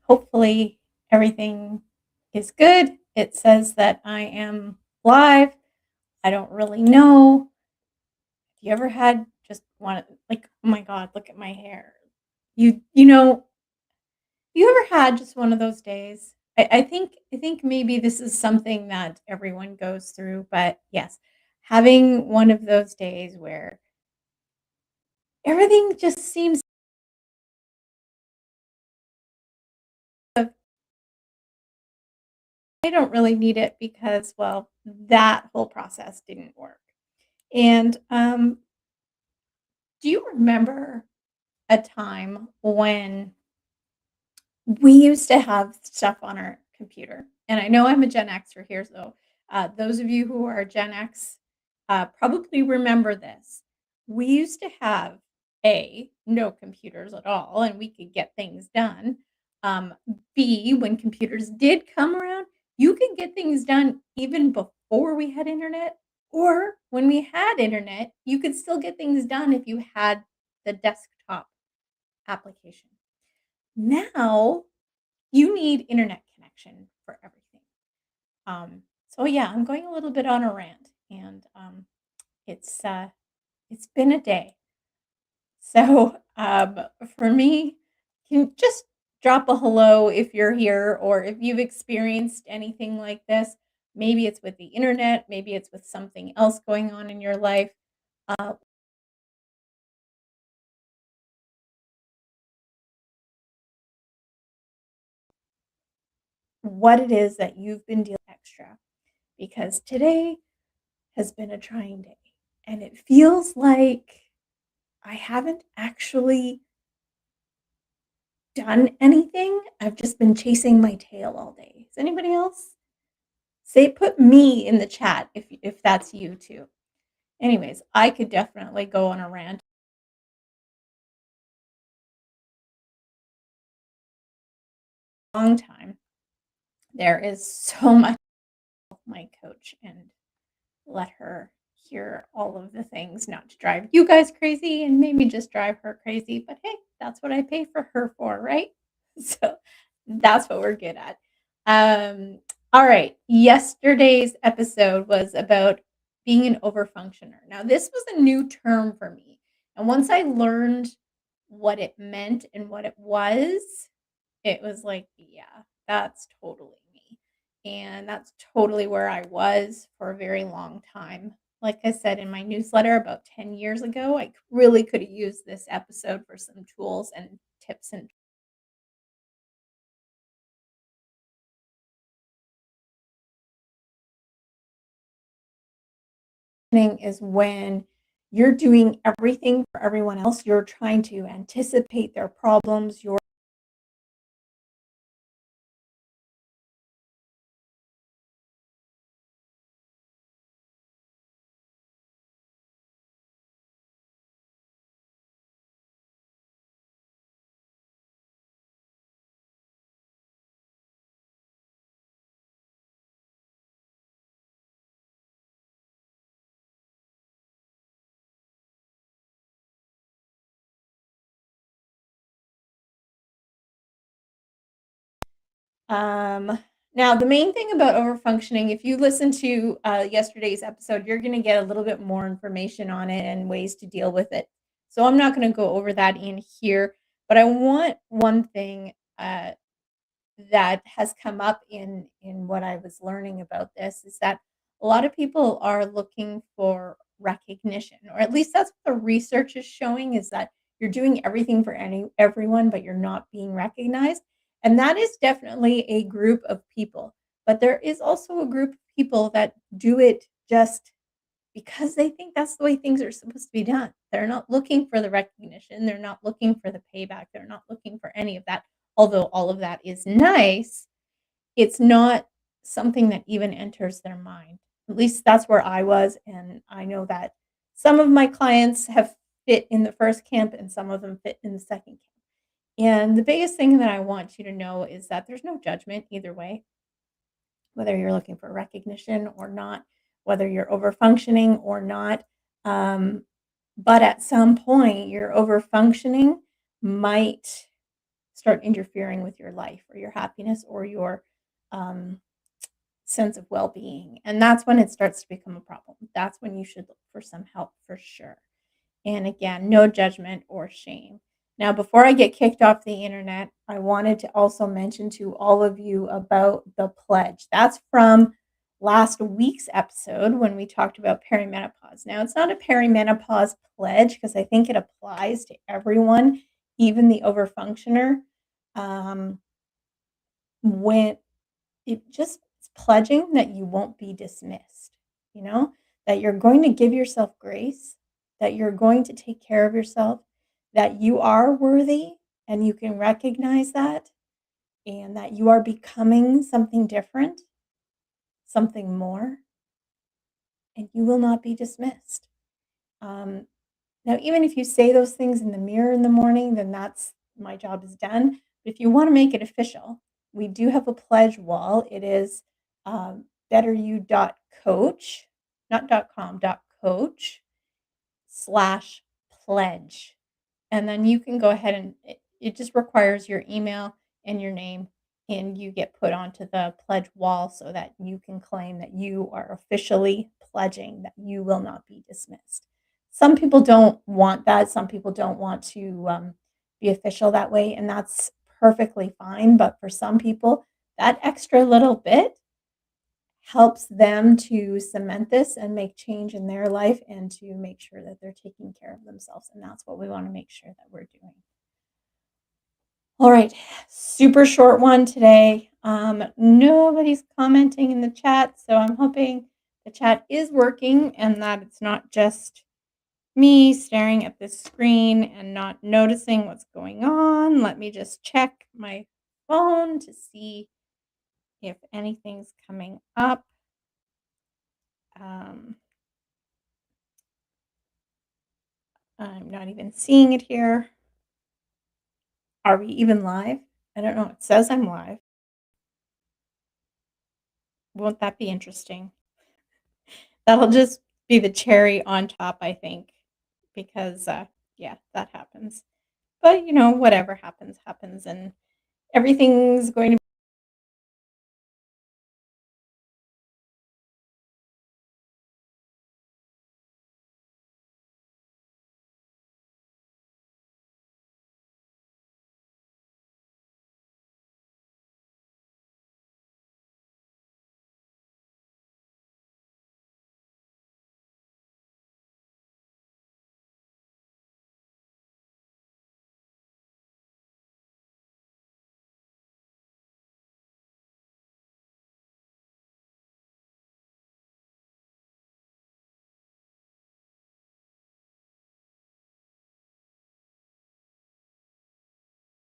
Hopefully, everything is good. It says that I am live. I don't really know. Have you ever had just one like, "Oh my god, look at my hair." You know, you ever had just one of those days? I think maybe this is something that everyone goes through, but yes, having one of those days where everything just seems I don't really need it because, well, that whole process didn't work. And, do you remember a time when we used to have stuff on our computer? And I know I'm a Gen Xer here, so, those of you who are Gen X, probably remember this. We used to have, A, no computers at all, and we could get things done. Um, B, when computers did come around, you could get things done even before we had internet, or when we had internet, you could still get things done if you had the desktop application. Now, you need internet connection for everything. So yeah, I'm going a little bit on a rant, and it's uh, it's been a day. So for me, can you just drop a hello if you're here, or if you've experienced anything like this. Maybe it's with the internet, maybe it's with something else going on in your life. Uh, what it is that you've been dealing extra, because today has been a trying day, and it feels like I haven't actually done anything. I've just been chasing my tail all day. Is anybody else? Say put me in the chat if that's you too. Anyways, I could definitely go on a rant a long time. There is so much of my coach and let her hear all of the things, not to drive you guys crazy and maybe just drive her crazy, but hey, that's what I pay for her for, right? So that's what we're good at. All right. Yesterday's episode was about being an overfunctioner. Now, this was a new term for me. And once I learned what it meant and what it was like, yeah, that's totally me. And that's totally where I was for a very long time. Like I said in my newsletter about 10 years ago, I really could have used this episode for some tools and tips and training is when you're doing everything for everyone else. You're trying to anticipate their problems. You're Um, now the main thing about overfunctioning, if you listen to yesterday's episode, you're going to get a little bit more information on it and ways to deal with it. So I'm not going to go over that in here, but I want one thing that has come up in what I was learning about this is that a lot of people are looking for recognition, or at least that's what the research is showing, is that you're doing everything for everyone, but you're not being recognized. And that is definitely a group of people. But there is also a group of people that do it just because they think that's the way things are supposed to be done. They're not looking for the recognition, they're not looking for the payback, they're not looking for any of that. Although all of that is nice, it's not something that even enters their mind. At least that's where I was, and I know that some of my clients have fit in the first camp and some of them fit in the second camp. And the biggest thing that I want you to know is that there's no judgment either way, whether you're looking for recognition or not, whether you're over functioning or not. Um, but at some point, your over functioning might start interfering with your life or your happiness or your um, sense of well-being. And that's when it starts to become a problem. That's when you should look for some help for sure. And again, no judgment or shame. Now, before I get kicked off the internet, I wanted to also mention to all of you about the pledge. That's from last week's episode when we talked about perimenopause. Now, it's not a perimenopause pledge because I think it applies to everyone, even the overfunctioner. Um, when it just it's pledging that you won't be dismissed, you know, that you're going to give yourself grace, that you're going to take care of yourself, that you are worthy and you can recognize that, and that you are becoming something different, something more, and you will not be dismissed. Um, Now, even if you say those things in the mirror in the morning, then that's my job is done. But if you want to make it official, we do have a pledge wall. It is betteryou.coach, not .com, .coach /pledge. And then you can go ahead and it just requires your email and your name, and you get put onto the pledge wall so that you can claim that you are officially pledging that you will not be dismissed. Some people don't want that. Some people don't want to be official that way, and that's perfectly fine. But for some people, that extra little bit helps them to cement this and make change in their life and to make sure that they're taking care of themselves. And that's what we want to make sure that we're doing. All right, super short one today. Nobody's commenting in the chat, so I'm hoping the chat is working and that it's not just me staring at this screen and not noticing what's going on. Let me just check my phone to see if anything's coming up. Um, I'm not even seeing it here. Are we even live? I don't know. It says I'm live. Won't that be interesting? That'll just be the cherry on top, I think, because, yeah, that happens. But, whatever happens, happens, and everything's going to